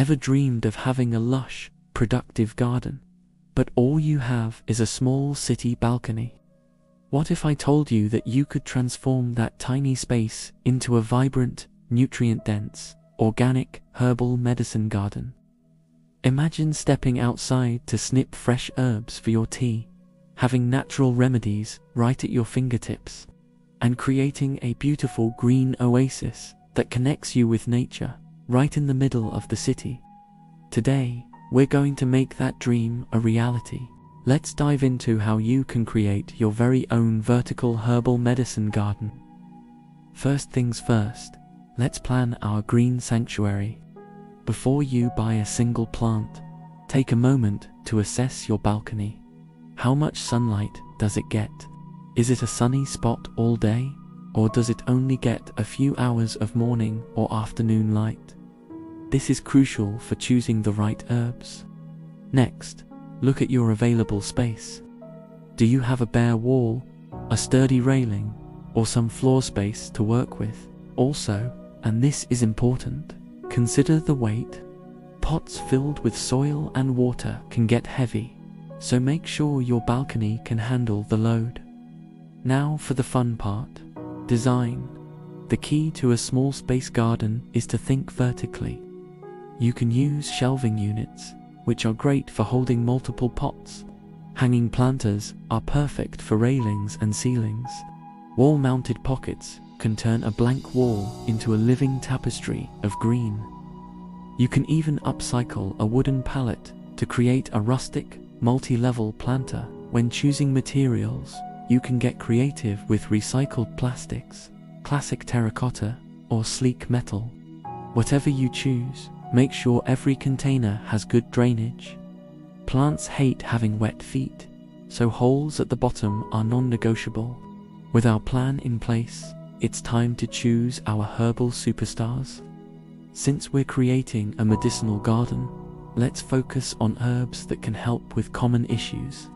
Ever dreamed of having a lush, productive garden, but all you have is a small city balcony? What if I told you that you could transform that tiny space into a vibrant, nutrient-dense, organic, herbal medicine garden? Imagine stepping outside to snip fresh herbs for your tea, having natural remedies right at your fingertips, and creating a beautiful green oasis that connects you with nature right in the middle of the city. Today, we're going to make that dream a reality. Let's dive into how you can create your very own vertical herbal medicine garden. First things first, let's plan our green sanctuary. Before you buy a single plant, take a moment to assess your balcony. How much sunlight does it get? Is it a sunny spot all day, or does it only get a few hours of morning or afternoon light? This is crucial for choosing the right herbs. Next, look at your available space. Do you have a bare wall, a sturdy railing, or some floor space to work with? Also, and this is important, consider the weight. Pots filled with soil and water can get heavy, so make sure your balcony can handle the load. Now for the fun part, design. The key to a small space garden is to think vertically. You can use shelving units, which are great for holding multiple pots. Hanging planters are perfect for railings and ceilings. Wall-mounted pockets can turn a blank wall into a living tapestry of green. You can even upcycle a wooden pallet to create a rustic, multi-level planter. When choosing materials, you can get creative with recycled plastics, classic terracotta, or sleek metal. Whatever you choose, make sure every container has good drainage. Plants hate having wet feet, so holes at the bottom are non-negotiable. With our plan in place, it's time to choose our herbal superstars. Since we're creating a medicinal garden, let's focus on herbs that can help with common issues.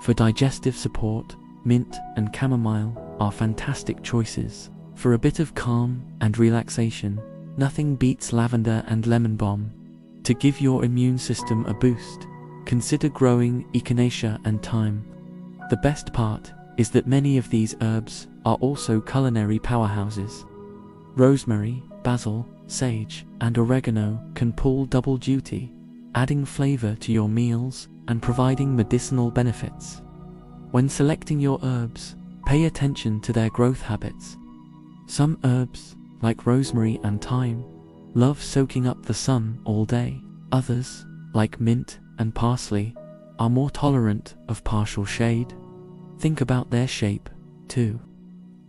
For digestive support, mint and chamomile are fantastic choices. For a bit of calm and relaxation, nothing beats lavender and lemon balm. To give your immune system a boost, consider growing echinacea and thyme. The best part is that many of these herbs are also culinary powerhouses. Rosemary, basil, sage, and oregano can pull double duty, adding flavor to your meals and providing medicinal benefits. When selecting your herbs, pay attention to their growth habits. Some herbs, like rosemary and thyme, love soaking up the sun all day. Others, like mint and parsley, are more tolerant of partial shade. Think about their shape, too.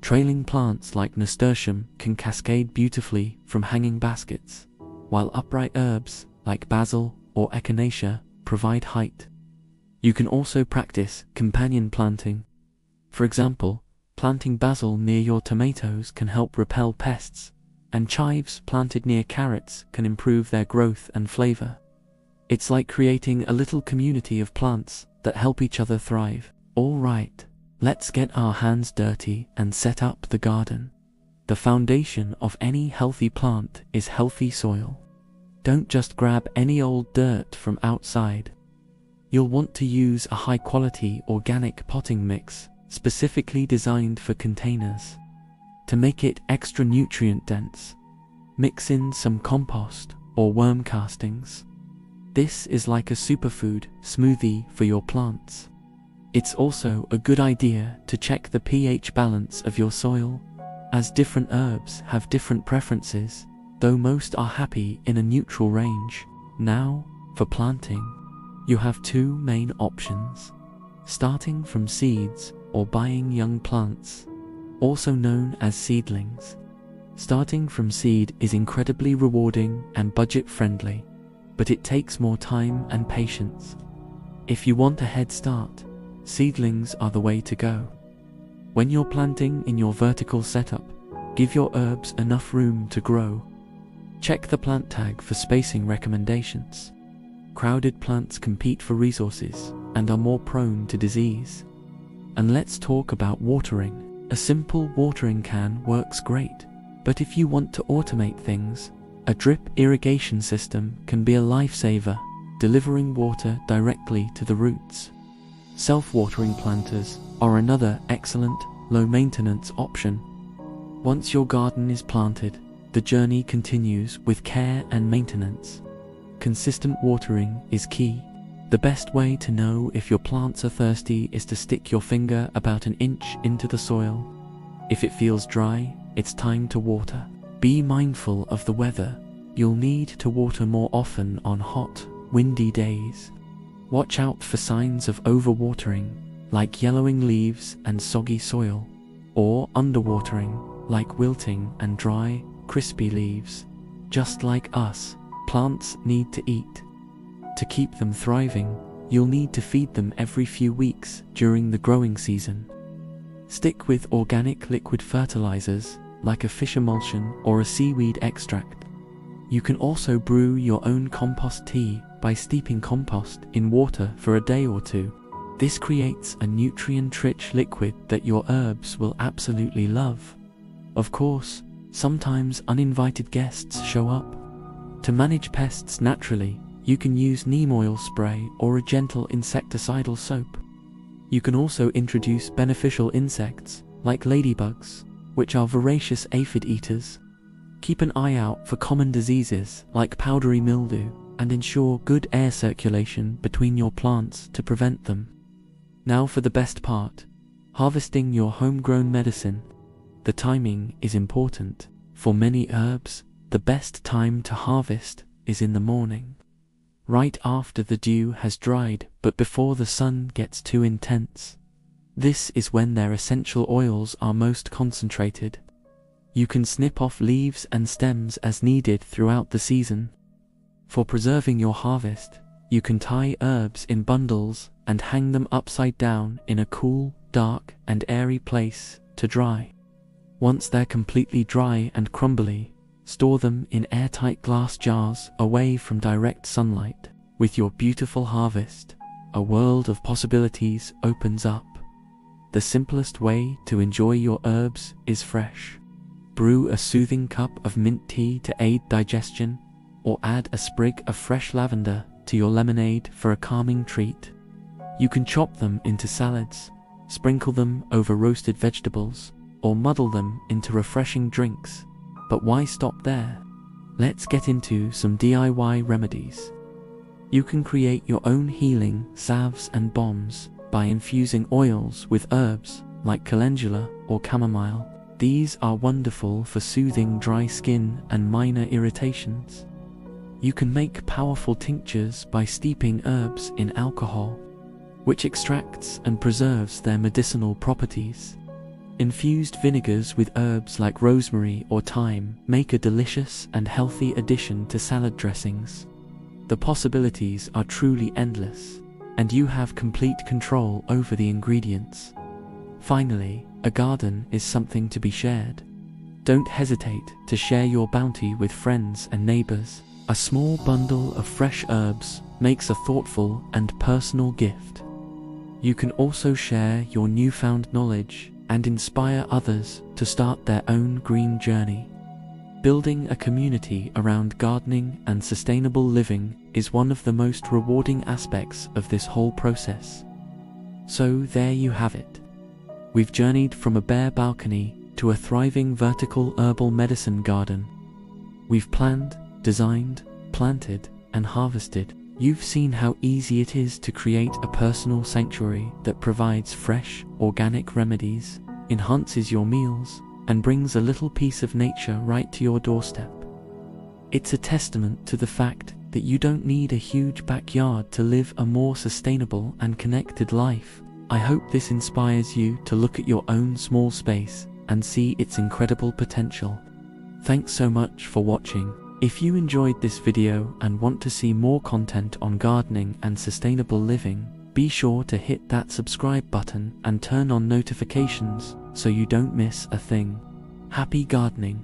Trailing plants like nasturtium can cascade beautifully from hanging baskets, while upright herbs like basil or echinacea provide height. You can also practice companion planting. For example, planting basil near your tomatoes can help repel pests, and chives planted near carrots can improve their growth and flavor. It's like creating a little community of plants that help each other thrive. All right, let's get our hands dirty and set up the garden. The foundation of any healthy plant is healthy soil. Don't just grab any old dirt from outside. You'll want to use a high-quality organic potting mix specifically designed for containers. To make it extra nutrient-dense, mix in some compost or worm castings. This is like a superfood smoothie for your plants. It's also a good idea to check the pH balance of your soil, as different herbs have different preferences, though most are happy in a neutral range. Now, for planting, you have two main options: starting from seeds or buying young plants, also known as seedlings. Starting from seed is incredibly rewarding and budget-friendly, but it takes more time and patience. If you want a head start, seedlings are the way to go. When you're planting in your vertical setup, give your herbs enough room to grow. Check the plant tag for spacing recommendations. Crowded plants compete for resources and are more prone to disease. And let's talk about watering. A simple watering can works great, but if you want to automate things, A drip irrigation system can be a lifesaver, delivering water directly to the roots. Self-watering planters are another excellent, low-maintenance option. Once your garden is planted, the journey continues with care and maintenance. Consistent watering is key. The best way to know if your plants are thirsty is to stick your finger about an inch into the soil. If it feels dry, it's time to water. Be mindful of the weather. You'll need to water more often on hot, windy days. Watch out for signs of overwatering, like yellowing leaves and soggy soil, or underwatering, like wilting and dry, crispy leaves. Just like us, plants need to eat. To keep them thriving, you'll need to feed them every few weeks during the growing season. Stick with organic liquid fertilizers, like a fish emulsion or a seaweed extract. You can also brew your own compost tea by steeping compost in water for a day or two. This creates a nutrient-rich liquid that your herbs will absolutely love. Of course, sometimes uninvited guests show up. To manage pests naturally, you can use neem oil spray or a gentle insecticidal soap. You can also introduce beneficial insects, like ladybugs, which are voracious aphid eaters. Keep an eye out for common diseases like powdery mildew, and ensure good air circulation between your plants to prevent them. Now for the best part, harvesting your homegrown medicine. The timing is important. For many herbs, the best time to harvest is in the morning. Right after the dew has dried, but before the sun gets too intense. This is when their essential oils are most concentrated. You can snip off leaves and stems as needed throughout the season. For preserving your harvest, you can tie herbs in bundles and hang them upside down in a cool, dark, and airy place to dry. Once they're completely dry and crumbly, store them in airtight glass jars away from direct sunlight. With your beautiful harvest, a world of possibilities opens up. The simplest way to enjoy your herbs is fresh. Brew a soothing cup of mint tea to aid digestion, or add a sprig of fresh lavender to your lemonade for a calming treat. You can chop them into salads, sprinkle them over roasted vegetables, or muddle them into refreshing drinks. But why stop there? Let's get into some DIY remedies. You can create your own healing salves and bombs by infusing oils with herbs like calendula or chamomile. These are wonderful for soothing dry skin and minor irritations. You can make powerful tinctures by steeping herbs in alcohol, which extracts and preserves their medicinal properties. Infused vinegars with herbs like rosemary or thyme make a delicious and healthy addition to salad dressings. The possibilities are truly endless, and you have complete control over the ingredients. Finally, a garden is something to be shared. Don't hesitate to share your bounty with friends and neighbors. A small bundle of fresh herbs makes a thoughtful and personal gift. You can also share your newfound knowledge and inspire others to start their own green journey. Building a community around gardening and sustainable living is one of the most rewarding aspects of this whole process. So there you have it. We've journeyed from a bare balcony to a thriving vertical herbal medicine garden. We've planned, designed, planted, and harvested. You've seen how easy it is to create a personal sanctuary that provides fresh, organic remedies, enhances your meals, and brings a little piece of nature right to your doorstep. It's a testament to the fact that you don't need a huge backyard to live a more sustainable and connected life. I hope this inspires you to look at your own small space and see its incredible potential. Thanks so much for watching. If you enjoyed this video and want to see more content on gardening and sustainable living, be sure to hit that subscribe button and turn on notifications so you don't miss a thing. Happy gardening!